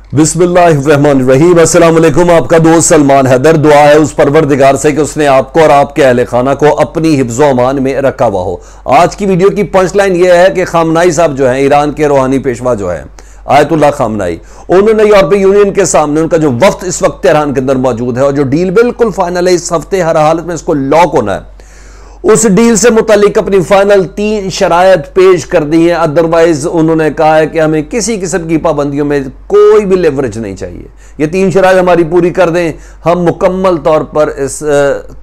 बिस्मिल्लाहिर्रहमानिर्रहीम। अस्सलाम वालेकुम। आपका दोस्त सलमान हैदर। दुआ है उस परवरदिगार से कि उसने आपको और आपके अहले खाना को अपनी हिफ्ज़ो अमान में रखा हुआ हो। आज की वीडियो की पंच लाइन यह है कि खामनाई साहब जो है, ईरान के रूहानी पेशवा जो है आयतुल्लाह खामनाई, उन्होंने यूरोपीय यूनियन के सामने, उनका जो वफ्द इस वक्त तेहरान के अंदर मौजूद है और जो डील बिल्कुल फाइनल है, इस हफ्ते हर हालत में इसको लॉक होना है, उस डील से मुतालिक अपनी फाइनल 3 शरायत पेश कर दी है। अदरवाइज उन्होंने कहा है कि हमें किसी किस्म की पाबंदियों में कोई भी लेवरेज नहीं चाहिए। ये 3 शरायत हमारी पूरी कर दें, हम मुकम्मल तौर पर इस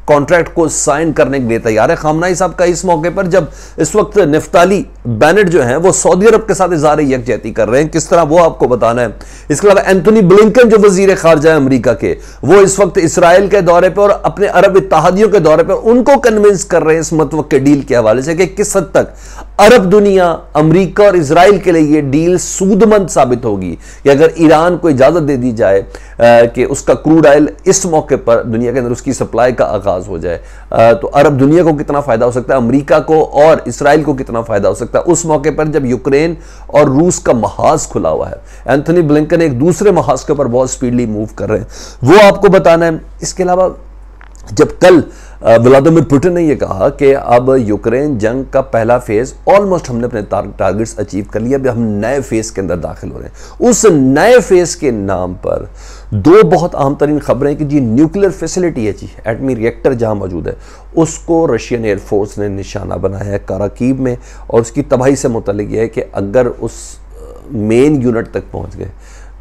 कॉन्ट्रैक्ट को साइन करने के लिए तैयार है। खामनाई साहब का इस मौके पर, जब इस वक्त निफ्ताली बेनेट जो है वो सऊदी अरब के साथ इज़हार यकजहती कर रहे हैं, किस तरह वो आपको बताना है। इसके अलावा एंथोनी ब्लिंकन जो वजीर खारजा है अमरीका के, वो इस वक्त इसराइल के दौरे पर और अपने अरब इत्तेहादियों के दौरे पर उनको कन्विंस कर रहे हैं इस मतवक्के डील के हवाले से कि किस हद तक अरब दुनिया, अमरीका और इसराइल के लिए ये डील सूदमंद साबित होगी कि अगर ईरान को इजाजत दे दी जाए कि उसका क्रूड ऑयल इस मौके पर दुनिया के अंदर उसकी सप्लाई का आगाज हो जाए, तो अरब दुनिया को कितना फायदा हो सकता है, अमरीका को और इसराइल को कितना फायदा हो सकता है उस मौके पर जब यूक्रेन और रूस का महाज खुला हुआ है। एंथोनी ब्लिंकन एक दूसरे महाज के ऊपर बहुत स्पीडली मूव कर रहे हैं, वो आपको बताना है। इसके अलावा जब कल व्लादिमीर पुतिन ने यह कहा कि अब यूक्रेन जंग का पहला फेज ऑलमोस्ट हमने अपने टारगेट्स अचीव कर लिया, अब हम नए फेज के अंदर दाखिल हो रहे हैं। उस नए फेज के नाम पर 2 बहुत अहम तरीन खबरें कि जी न्यूक्लियर फैसिलिटी है, जी एटमी रिएक्टर जहां मौजूद है, उसको रशियन एयरफोर्स ने निशाना बनाया है कराकीब में, और उसकी तबाही से मुतल्लिक यह है कि अगर उस मेन यूनिट तक पहुंच गए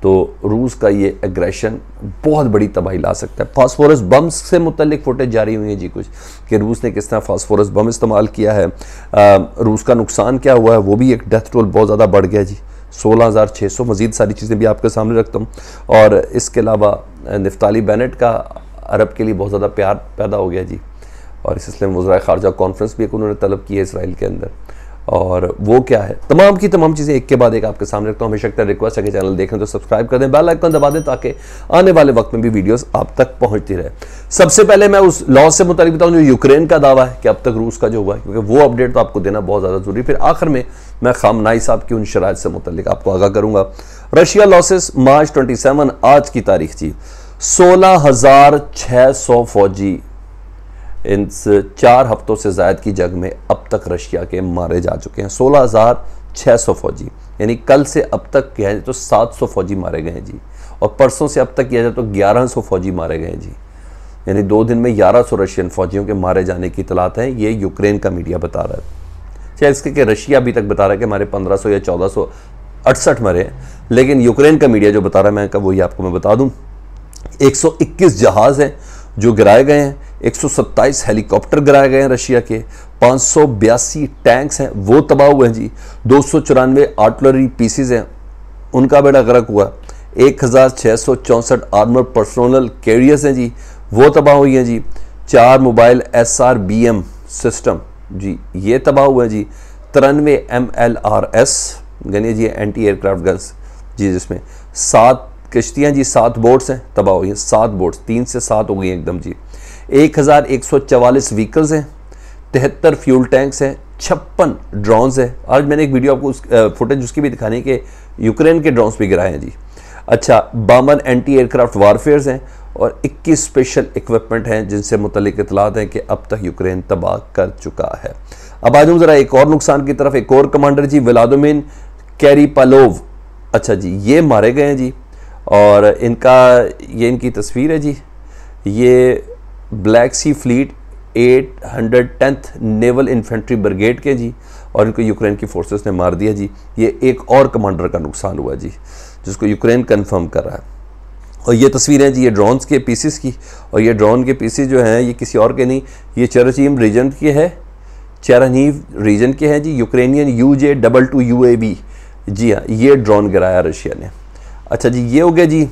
तो रूस का ये एग्रेशन बहुत बड़ी तबाही ला सकता है। फास्फोरस बम से मुतल्लिक फुटेज जारी हुई है जी कुछ, कि रूस ने किस तरह फास्फोरस बम इस्तेमाल किया है, रूस का नुकसान क्या हुआ है, वो भी एक डेथ टोल बहुत ज़्यादा बढ़ गया जी 16,600। मज़ीद सारी चीज़ें भी आपके सामने रखता हूँ। और इसके अलावा निफ्ताली बेनेट का अरब के लिए बहुत ज़्यादा प्यार पैदा हो गया जी, और इस सिलसिले में वज़ीर ख़ारजा कॉन्फ्रेंस भी एक उन्होंने तलब की है इसराइल के अंदर, और वो क्या है, तमाम की तमाम चीज़ें एक के बाद एक आपके सामने रखता हूँ। हमेशा रिक्वेस्ट है कि चैनल देखें तो सब्सक्राइब कर दें, बेल आइकन दबा दें ताकि आने वाले वक्त में भी वीडियोस आप तक पहुँचती रहे। सबसे पहले मैं उस लॉस से मुतालिक बताऊँ जो यूक्रेन का दावा है कि अब तक रूस का जो हुआ है, क्योंकि वो अपडेट तो आपको देना बहुत ज़्यादा जरूरी। फिर आखिर में मैं खामनाई साहब की उन शराइत से मुतालिक आपको आगाह करूँगा। रशिया लॉसेस मार्च 27 आज की तारीख जी 16,600 फौजी इन 4 हफ्तों से ज़ायद की जंग में अब तक रशिया के मारे जा चुके हैं। 16,600 फौजी, यानी कल से अब तक किया जाए तो 700 फौजी मारे गए हैं जी, और परसों से अब तक किया जाए तो 1100 फौजी मारे गए हैं जी, यानी 2 दिन में 1100 रशियन फौजियों के मारे जाने की इतलात है। ये यूक्रेन का मीडिया बता रहा है। चाहे इसके कि रशिया अभी तक बता रहा है कि हमारे 1500 या 1468 मरे हैं, लेकिन यूक्रेन का मीडिया जो बता रहा है, मैं वही आपको मैं बता दूँ। 121 जहाज़ हैं जो गिराए गए हैं, 127 हेलीकॉप्टर गिराए गए हैं रशिया के, 582 टैंक्स हैं वो तबाह हुए हैं जी, 294 आर्टिलरी पीसीज हैं उनका बेड़ा गर्क हुआ, 1664 आर्मर पर्सनल कैरियर्स हैं जी वो तबाह हुई हैं जी, 4 मोबाइल SRBM सिस्टम जी ये तबाह हुए हैं जी, 93 MLRS यानी जी एंटी एयरक्राफ्ट गन्स जी, जिसमें 7 कश्तियाँ जी, 7 बोट्स हैं तबाह हुई हैं, 7 बोट्स 3 से 7 हो गई एकदम जी, 1144 व्हीकल्स हैं, 73 फ्यूल टैंक्स हैं, 56 ड्रोन्स हैं। आज मैंने एक वीडियो आपको फुटेज उसकी भी दिखानी कि यूक्रेन के ड्रोन्स भी गिराए हैं जी। अच्छा, 52 एंटी एयरक्राफ्ट वारफेयर्स हैं और 21 स्पेशल इक्विपमेंट हैं जिनसे मुतल्लिक इतलात हैं कि अब तक यूक्रेन तबाह कर चुका है। अब आ जाऊँ ज़रा एक और नुकसान की तरफ। एक और कमांडर जी व्लादिमीर कैरिपालोव, अच्छा जी ये मारे गए हैं जी, और इनकी तस्वीर है जी, ये Black Sea Fleet 810th naval infantry brigade के जी, और इनको यूक्रेन की फोर्सेस ने मार दिया जी। ये एक और कमांडर का नुकसान हुआ जी जिसको यूक्रेन कंफर्म कर रहा है। और ये तस्वीरें जी ये ड्रोन्स के पीसेस की, और ये ड्रोन के पीसेस जो हैं ये किसी और के नहीं, ये चेरनीव रीजन के है, चेरनीव रीजन के हैं जी, यूक्रेनियन UJ-22 UAV जी हाँ, ये ड्रोन गिराया रशिया ने। अच्छा जी ये हो गया जी।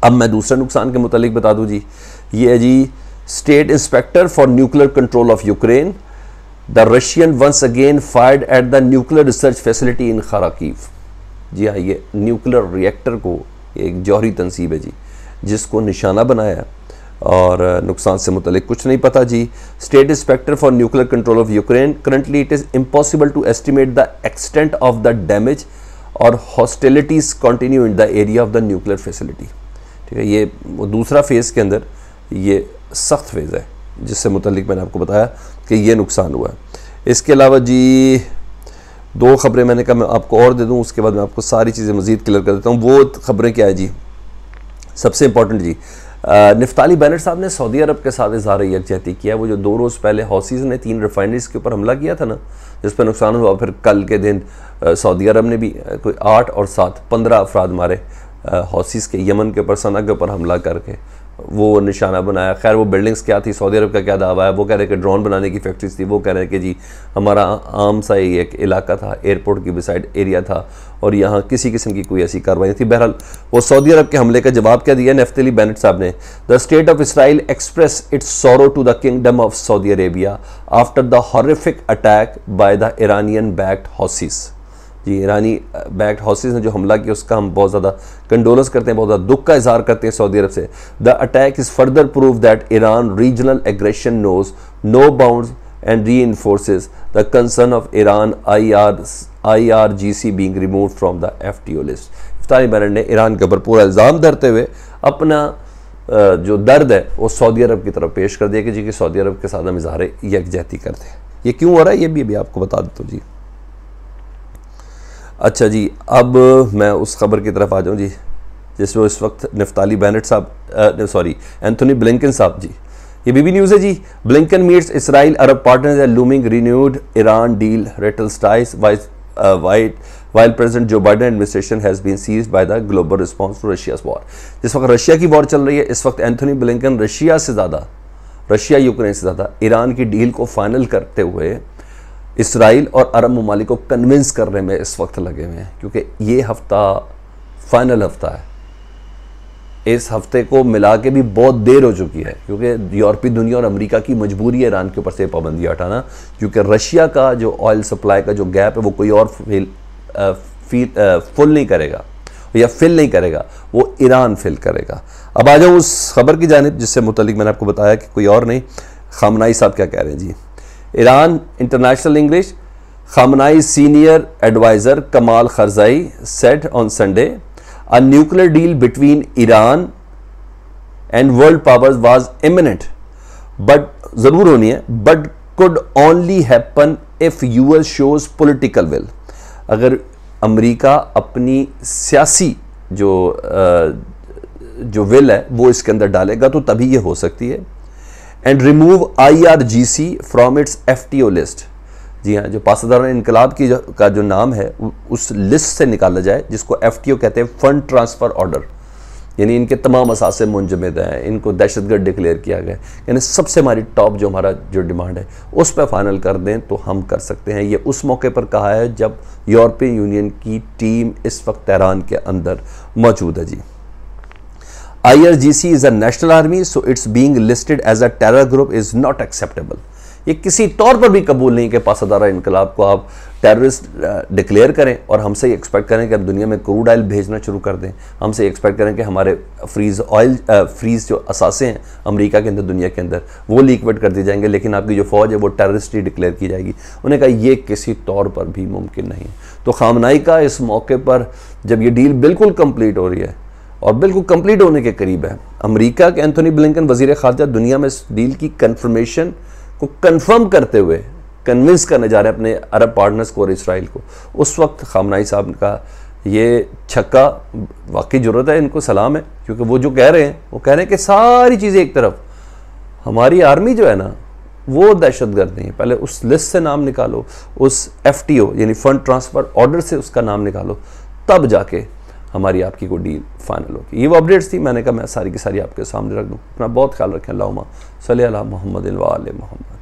अब मैं दूसरे नुकसान के मुतालिक बता दूं जी, ये है ji state inspector for nuclear control of Ukraine, the Russian once again fired at the nuclear research facility in Kharkiv. Ji हाँ, ये न्यूक्लियर रिएक्टर को एक जौहरी तंसीब है जी जिसको निशाना बनाया, और नुकसान से मुतल्लिक कुछ नहीं पता ji. State inspector for nuclear control of Ukraine, currently it is impossible to estimate the extent of the damage और hostilities continue in the area of the nuclear facility. ठीक है, ये वो दूसरा फेज़ के अंदर ये सख्त फेज़ है जिससे मुतल्लिक मैंने आपको बताया कि ये नुकसान हुआ है। इसके अलावा जी 2 ख़बरें मैंने कहा मैं आपको और दे दूँ, उसके बाद मैं आपको सारी चीज़ें मज़ीद क्लियर कर देता हूँ। वो ख़बरें क्या है जी, सबसे इंपॉर्टेंट जी, निफ्ताली बेनेट साहब ने सऊदी अरब के साथ इज़हार यकजहती किया। वो जो 2 रोज़ पहले हौसीज़ ने 3 रिफाइनरीज़ के ऊपर हमला किया था ना, जिस पर नुकसान हुआ, फिर कल के दिन सऊदी अरब ने भी कोई 8 और 7 15 अफराद मारे हौसीज़ के, यमन के ऊपर सना के ऊपर हमला करके वो निशाना बनाया। खैर वो बिल्डिंग्स क्या थी, सऊदी अरब का क्या दावा है, वो कह रहे कि ड्रोन बनाने की फैक्ट्रीज थी, वो कह रहे कि जी हमारा आम सा ही एक इलाका था, एयरपोर्ट की बिसाइड एरिया था और यहाँ किसी किस्म की कोई ऐसी कार्रवाई नहीं थी। बहरहाल वो सऊदी अरब के हमले का जवाब क्या दिया निफ्ताली बेनेट साहब ने, the state of Israel express its sorrow to the kingdom of Saudi Arabia after the horrific attack by the Iranian backed Houthis. Ji ईरानी बैक्ड हौसीज़ ने जो हमला किया उसका हम बहुत ज़्यादा कंडोलेंस करते हैं, बहुत ज़्यादा दुख का इजहार करते हैं सऊदी अरब से। The attack is further prove that Iran regional aggression knows no bounds and reinforces the concern of Iran IRGC being remove from the FTO लिस्ट। निफ्ताली बेनेट ने ईरान के ऊपर पूरा इल्ज़ाम धरते हुए अपना जो दर्द है वो सऊदी अरब की तरफ पेश कर दिया कि जी कि सऊदी अरब के साथ हम इजहार यकजहती करते हैं। ये क्यों हो रहा है ये भी अभी आपको बता देता हूँ जी। अच्छा जी, अब मैं उस खबर की तरफ आ जाऊँ जी जिसमें इस वक्त निफ्ताली बेनेट साहब एंथोनी ब्लिंकन साहब जी, ये बीबी न्यूज़ है ji. Blinken meets Israel Arab partners at looming renewed Iran deal rattles ties while President Joe Biden administration has been seized by the global response to Russia's war। जिस वक्त Russia की war चल रही है इस वक्त Anthony Blinken Russia Ukraine से ज़्यादा ईरान की डील को फाइनल करते हुए इसराइल और अरब ममालिक को कन्विंस करने में इस वक्त लगे हुए हैं, क्योंकि ये हफ्ता फाइनल हफ्ता है। इस हफ्ते को मिला के भी बहुत देर हो चुकी है क्योंकि यूरोपीय दुनिया और अमेरिका की मजबूरी है ईरान के ऊपर से पाबंदी हटाना, क्योंकि रशिया का जो ऑयल सप्लाई का जो गैप है वो कोई और फुल नहीं करेगा या फिल नहीं करेगा, वो ईरान फिल करेगा। अब आ जाऊँ उस खबर की जानिब जिससे मुतल्लिक मैंने आपको बताया कि कोई और नहीं, खामनाई साहब क्या कह रहे हैं ji. Iran International English, Khamenei senior adviser Kamal Kharrazi said on Sunday a nuclear deal between Iran and world powers was imminent but ज़रूर होनी है, but could only happen if US shows political will। अगर America अपनी सियासी जो will है वो इसके अंदर डालेगा तो तभी ये हो सकती है। And remove IRGC from its FTO list. Ji हाँ, जो पासदार इनकलाब का जो नाम है उस लिस्ट से निकाला जाए जिसको FTO कहते हैं, फंड ट्रांसफ़र ऑर्डर, यानी इनके तमाम असासे मुंजमद हैं, इनको दहशतगर्द डिक्लेयर किया गया। यानी सबसे हमारी टॉप जो हमारा जो डिमांड है उस पर फाइनल कर दें तो हम कर सकते हैं। ये उस मौके पर कहा है जब यूरोपियन यूनियन की टीम इस वक्त तेहरान के अंदर मौजूद है जी। IRGC is a national army so it's being listed as a terror group is not acceptable. ये किसी तौर पर भी कबूल नहीं कि पासदारा इनकलाब को आप टेररिस्ट डिक्लेयर करें और हमसे एक्सपेक्ट करें कि हम दुनिया में क्रूड ऑयल भेजना शुरू कर दें, हमसे एक्सपेक्ट करें कि हमारे फ्रीज जो असासे हैं अमेरिका के अंदर दुनिया के अंदर वो लिक्विड कर दिए जाएंगे, लेकिन आपकी जो फ़ौज है वो टेररिस्ट ही डिक्लेयर की जाएगी। उन्हें कहा ये किसी तौर पर भी मुमकिन नहीं। तो खामनाई का इस मौके पर जब ये डील बिल्कुल कंप्लीट हो रही है और बिल्कुल कंप्लीट होने के करीब है, अमेरिका के एंथोनी ब्लिंकन वज़ीर ख़ारजा दुनिया में इस डील की कन्फर्मेशन को कंफर्म करते हुए कन्विंस करने जा रहे हैं अपने अरब पार्टनर्स को और इसराइल को। उस वक्त खामनाई साहब का ये छक्का वाकई ज़रूरत है, इनको सलाम है, क्योंकि वो जो कह रहे हैं वो कह रहे हैं कि सारी चीज़ें एक तरफ, हमारी आर्मी जो है ना वो दहशतगर्द नहीं है, पहले उस लिस्ट से नाम निकालो, उस FTO यानी फंड ट्रांसफ़र ऑर्डर से उसका नाम निकालो, तब जाके हमारी आपकी कोई डील फाइनल होगी। ये वो अपडेट्स थी, मैंने कहा मैं सारी की सारी आपके सामने रख दूँ। अपना बहुत ख्याल रखें। अल्लाहुम्मा सल्ली अला मुहम्मद व आले मुहम्मद।